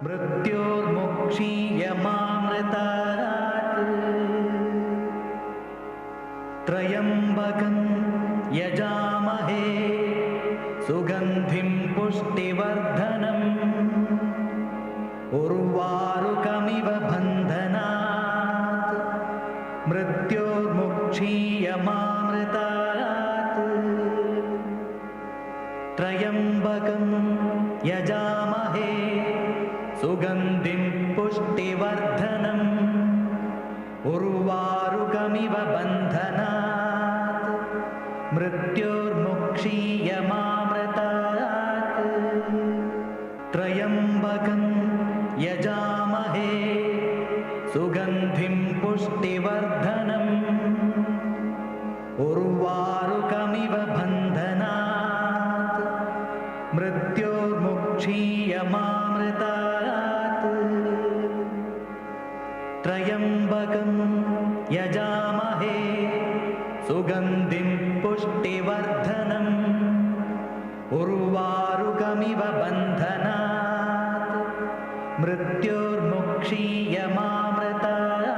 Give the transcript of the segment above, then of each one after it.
मृत्योर्मुक्षीयमामृतात् त्रयम्बकं यजामहे सुगन्धिं पुष्टिवर्धनम् उर्वारुकमिव बन्धनात् मृत्योर्मुक्षीयमामृतात् त्र्यम्बकं यजामहे सुगन्धिं पुष्टिवर्धनम् उर्वारुकमिव बन्धनात् मृत्योर्मुक्षीयमामृतात् त्र्यम्बकं यजामहे सुगन्धिं पुष्टिवर्धनम् उर्वारुकमिव बन्धनात् मृत्योर्मुक्षीयमामृतात् त्र्यम्बकं यजामहे सुगन्धिं पुष्टिवर्धनम् उर्वारुकमिव बन्धनात् मृत्योर्मुक्षीयमामृतात्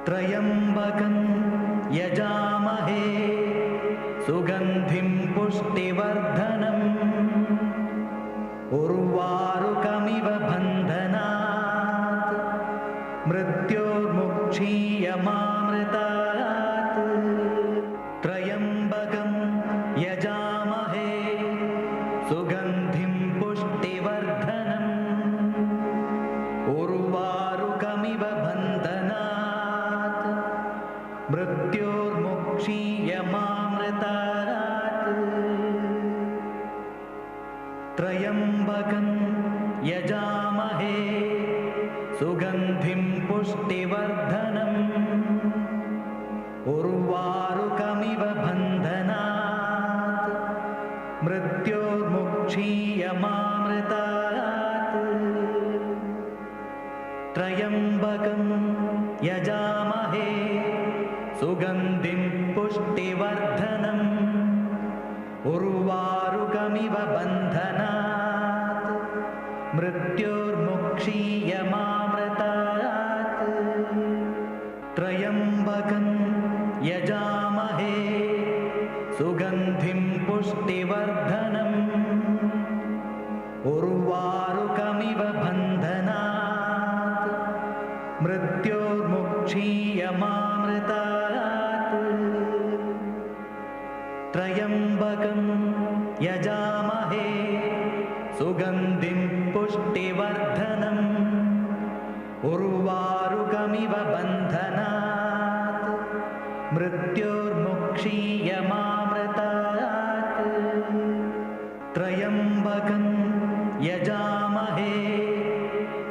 त्र्यम्बकं यजामहे सुगन्धिं पुष्टिवर्धनम् उर्वारुकमिव बन्धनात् मृत्योर्मुक्षीयमामृतात् त्र्यम्बकं यजामहे सुगन्धिं पुष्टिवर्धनम् उर्वारुकमिव बन्धनात् मृत्योर्मुक्षीयमामृतात् त्र्यम्बकं यजामहे सुगन्धिं पुष्टिवर्धनम् उर्वारुकमिव बन्धनात् मृत्योर्मुक्षीयमामृतात् त्र्यम्बकं यजामहे सुगन्धिं पुष्टिवर्धनम् उर्वारुकमिव बन्धनात् मृत्योर्मुक्षीयमामृतात् त्र्यम्बकं यजामहे सुगन्धिं पुष्टिवर्धनम् उर्वारुकमिव बन्धनात् मृत्योर्मुक्षीयमामृतात् त्र्यम्बकं यजामहे सुगन्धिं पुष्टिवर्धनम् उर्वारुकमिव बन्धनात् मृत्योर्मुक्षीयमामृतात् त्र्यम्बकं यजामहे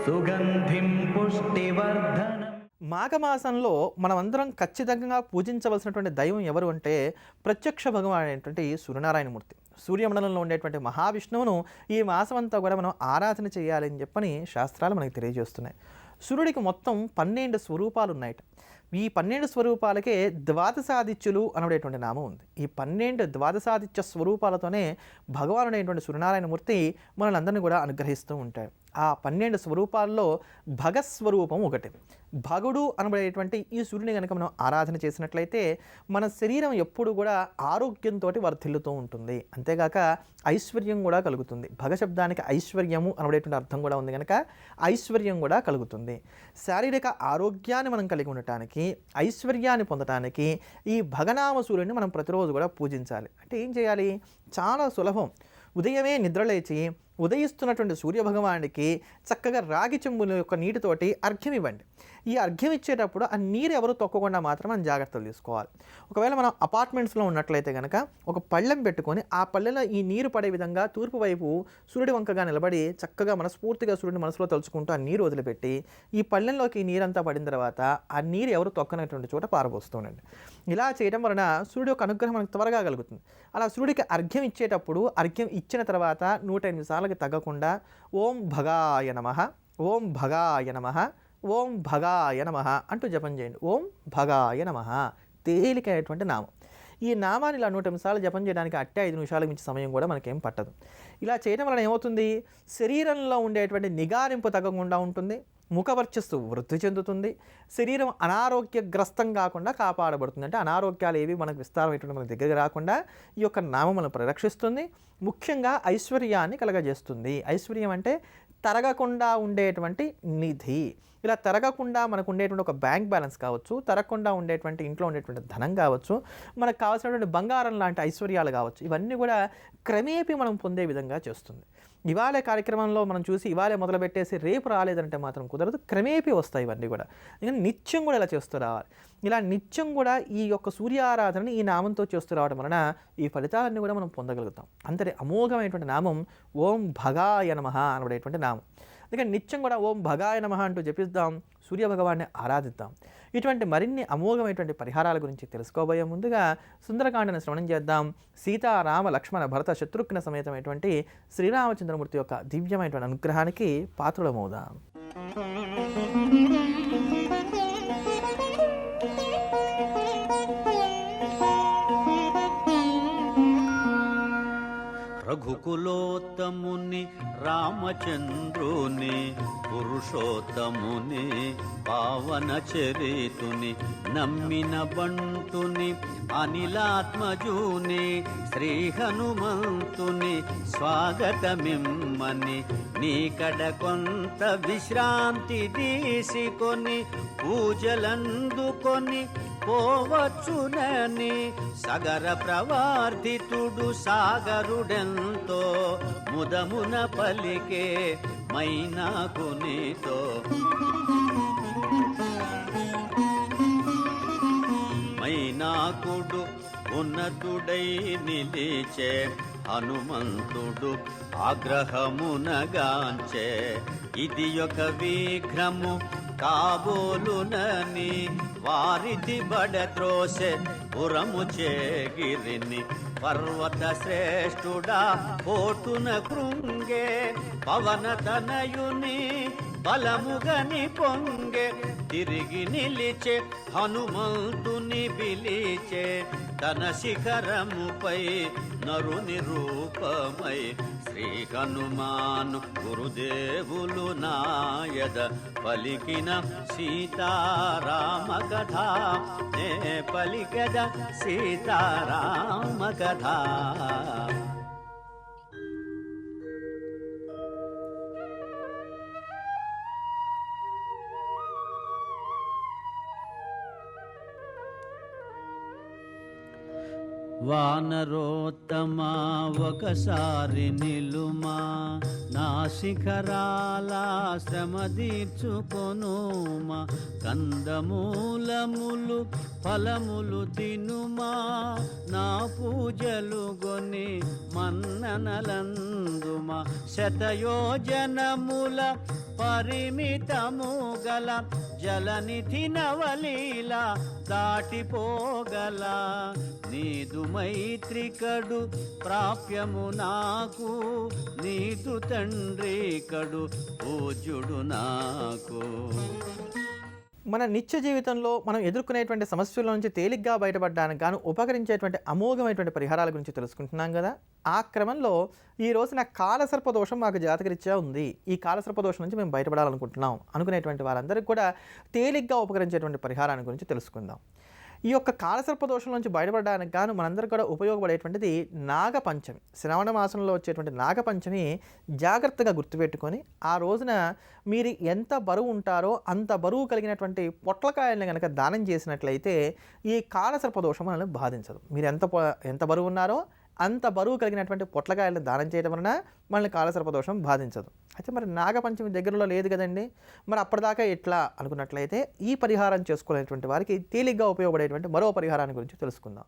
सुगन्धिं पुष्टिवर्धनम्. మాఘమాసంలో మనమందరం ఖచ్చితంగా పూజించవలసినటువంటి దైవం ఎవరు అంటే ప్రత్యక్ష భగవాన్ అయినటువంటి సూర్యనారాయణమూర్తి. సూర్యమండలంలో ఉండేటువంటి మహావిష్ణువును ఈ మాసం అంతా కూడా మనం ఆరాధన చేయాలని చెప్పని శాస్త్రాలు మనకి తెలియజేస్తున్నాయి. సూర్యుడికి మొత్తం 12 స్వరూపాలు ఉన్నాయట. ఈ 12 స్వరూపాలకే ద్వాదశాదిత్యులు అనేటువంటి నామం ఉంది. ఈ 12 ద్వాదశాదిత్య స్వరూపాలతోనే భగవానుడు అయినటువంటి సూర్యనారాయణమూర్తి మనల్ని అందరినీ కూడా అనుగ్రహిస్తూ ఉంటాడు. ఆ 12 స్వరూపాల్లో భగస్వరూపం ఒకటి. భగుడు అనబడేటువంటి ఈ సూర్యుని కనుక మనం ఆరాధన చేసినట్లయితే మన శరీరం ఎప్పుడు కూడా ఆరోగ్యంతో వర్ధిల్లుతూ ఉంటుంది. అంతేగాక ఐశ్వర్యం కూడా కలుగుతుంది. భగ శబ్దానికి ఐశ్వర్యము అనబడేటువంటి అర్థం కూడా ఉంది కనుక ఐశ్వర్యం కూడా కలుగుతుంది. శారీరక ఆరోగ్యాన్ని మనం కలిగి ఉండటానికి, ఐశ్వర్యాన్ని పొందటానికి ఈ భగనామ సూర్యుడిని మనం ప్రతిరోజు కూడా పూజించాలి. అంటే ఏం చేయాలి? చాలా సులభం. ఉదయమే నిద్రలేచి ఉదయిస్తున్నటువంటి సూర్యభగవానుడికి చక్కగా రాగి చెంబుల యొక్క నీటితోటి అర్ఘ్యం ఇవ్వండి. ఈ అర్ఘ్యం ఇచ్చేటప్పుడు ఆ నీరు ఎవరు తొక్కకుండా మాత్రం మనం జాగ్రత్తలు తీసుకోవాలి. ఒకవేళ మనం అపార్ట్మెంట్స్లో ఉన్నట్లయితే కనుక ఒక పళ్ళెం పెట్టుకొని ఆ పళ్ళెంలో ఈ నీరు పడే విధంగా తూర్పు వైపు సూర్యుడి వంకగా నిలబడి చక్కగా మనస్ఫూర్తిగా సూర్యుడిని మనసులో తలుచుకుంటూ ఆ నీరు వదిలిపెట్టి ఈ పళ్ళెంలోకి ఈ నీరంతా పడిన తర్వాత ఆ నీరు ఎవరు తొక్కనటువంటి చోట పారబోస్తుండండి. ఇలా చేయడం వలన సూర్యుడి యొక్క అనుగ్రహం మనకు త్వరగా కలుగుతుంది. అలా సూర్యుడికి అర్ఘ్యం ఇచ్చేటప్పుడు అర్ఘ్యం ఇచ్చిన తర్వాత 108 సార్లకి తగ్గకుండా ఓం భగాయ నమః, ఓం భగాయ నమః, ఓం భగాయ నమః అంటూ జపం చేయండి. ఓం భగాయ నమః తేలికైనటువంటి నామం. ఈ నామాన్ని ఇలా 108 సార్లు జపం చేయడానికి అట్టే 5 నిమిషాలకు మించి సమయం కూడా మనకేం పట్టదు. ఇలా చేయడం వలన ఏమవుతుంది, శరీరంలో ఉండేటువంటి నిగారింపు తగ్గకుండా ఉంటుంది, ముఖవర్చస్సు వృద్ధి చెందుతుంది, శరీరం అనారోగ్యగ్రస్తం కాకుండా కాపాడబడుతుంది. అంటే అనారోగ్యాలు ఏవి మనకు విస్తారమైనటువంటి మన దగ్గరికి రాకుండా ఈ యొక్క నామం మనం పరిరక్షిస్తుంది. ముఖ్యంగా ఐశ్వర్యాన్ని కలగజేస్తుంది. ఐశ్వర్యం అంటే తరగకుండా ఉండేటువంటి నిధి. ఇలా తరగకుండా మనకు ఉండేటువంటి ఒక బ్యాంక్ బ్యాలెన్స్ కావచ్చు, తరగకుండా ఉండేటువంటి ఇంట్లో ఉండేటువంటి ధనం కావచ్చు, మనకు కావాల్సినటువంటి బంగారం లాంటి ఐశ్వర్యాలు కావచ్చు, ఇవన్నీ కూడా క్రమేపీ మనం పొందే విధంగా చేస్తుంది. ఇవాళ కార్యక్రమంలో మనం చూసి ఇవాళే మొదలుపెట్టేసి రేపు రాలేదంటే మాత్రం కుదరదు. క్రమేపీ వస్తాయి ఇవన్నీ కూడా. ఇంకా నిత్యం కూడా ఇలా చేస్తూ రావాలి. ఇలా నిత్యం కూడా ఈ యొక్క సూర్యారాధనని ఈ నామంతో చేస్తూ రావడం వలన ఈ ఫలితాలన్నీ కూడా మనం పొందగలుగుతాం. అంతటి అమోఘమైనటువంటి నామం ఓం భగాయ నమః అనబడేటువంటి నామం. అందుకని నిత్యం కూడా ఓం భగాయ నమః అంటూ జపిద్దాం, సూర్యభగవాన్ని ఆరాధిద్దాం. ఇటువంటి మరిన్ని అమోఘమైనటువంటి పరిహారాల గురించి తెలుసుకోబోయే ముందుగా సుందరకాండను శ్రవణం చేద్దాం. సీతారామ లక్ష్మణ భరత శత్రుఘ్న సమేతమైనటువంటి శ్రీరామచంద్రమూర్తి యొక్క దివ్యమైనటువంటి అనుగ్రహానికి పాత్రులమవుదాం. రఘుకులోత్తముని రామచంద్రుని పురుషోత్తముని పావన చరితుని నమ్మిన బంటుని అనిలాత్మజుని శ్రీ హనుమంతుని స్వాగతమిమ్మని నీకడ కొంత విశ్రాంతి తీసుకొని పూజలందుకొని పోవచ్చునని సగర ప్రవర్తితుడు సాగరుడెంతో ముదమున పలికే మైనాకు నీతో. మైనాకుడు ఉన్నతుడై నిలిచే హనుమంతుడు ఆగ్రహమునగాంచే ఇది ఒక విఘ్నము కాబోలునని వారిది బడత్రోసె పురము చేగిరిని పర్వత శ్రేష్ఠుడా కోటున కృంగే పవన తనయుని బలముగని పొంగే తిరిగి నిలిచే హనుమంతుని పిలిచే తన శిఖరముపై నరుని రూపమై శ్రీ హనుమాను గురుదేవులు నాయద పలికిన సీతారామ కథ నే పలికద సీతారామ కథ. వానరోత్తమా ఒకసారి నిలుమా నా శిఖరాల శ్రమ తీర్చుకొనుమా కందమూలములు ఫలములు తినుమా నా పూజలు గొని మన్ననలందుమా శతయోజనముల పరిమితము గల జలనిధి నవలీల దాటిపోగల నీదు మైత్రికడు ప్రాప్యము నాకు నీదు తండ్రి కడు పూజ్యుడు నాకు. మన నిత్య జీవితంలో మనం ఎదుర్కొనేటువంటి సమస్యల నుంచి తేలిగ్గా బయటపడడానికి గాను ఉపకరించేటువంటి అమోఘమైనటువంటి పరిహారాల గురించి తెలుసుకుంటున్నాం కదా. ఆ క్రమంలో ఈ రోజున కాలసర్పదోషం మాకు జాతకరీత్యా ఉంది, ఈ కాలసర్పదోషం నుంచి మేము బయటపడాలనుకుంటున్నాం అనుకునేటువంటి వారందరికీ కూడా తేలిగ్గా ఉపకరించేటువంటి పరిహారాన్ని గురించి తెలుసుకుందాం. ఈ యొక్క కాలసర్పదోషం నుంచి బయటపడడానికి గాను మనందరూ కూడా ఉపయోగపడేటువంటిది నాగపంచమి. శ్రావణ మాసంలో వచ్చేటువంటి నాగపంచమి జాగ్రత్తగా గుర్తుపెట్టుకొని ఆ రోజున మీరు ఎంత బరువు ఉంటారో అంత బరువు కలిగినటువంటి పొట్లకాయలను కనుక దానం చేసినట్లయితే ఈ కాలసర్పదోషం మనల్ని బాధించదు. మీరు ఎంత బరువు ఉన్నారో అంత బరువు కలిగినటువంటి పొట్లకాయలను దానం చేయడం వలన మనల్ని కాలసర్పదోషం బాధించదు. అయితే మరి నాగపంచమి దగ్గరలో లేదు కదండి, మరి అప్పటిదాకా ఎట్లా అనుకున్నట్లయితే ఈ పరిహారం చేసుకునేటువంటి వారికి తేలిగ్గా ఉపయోగపడేటువంటి మరో పరిహారాన్ని గురించి తెలుసుకుందాం.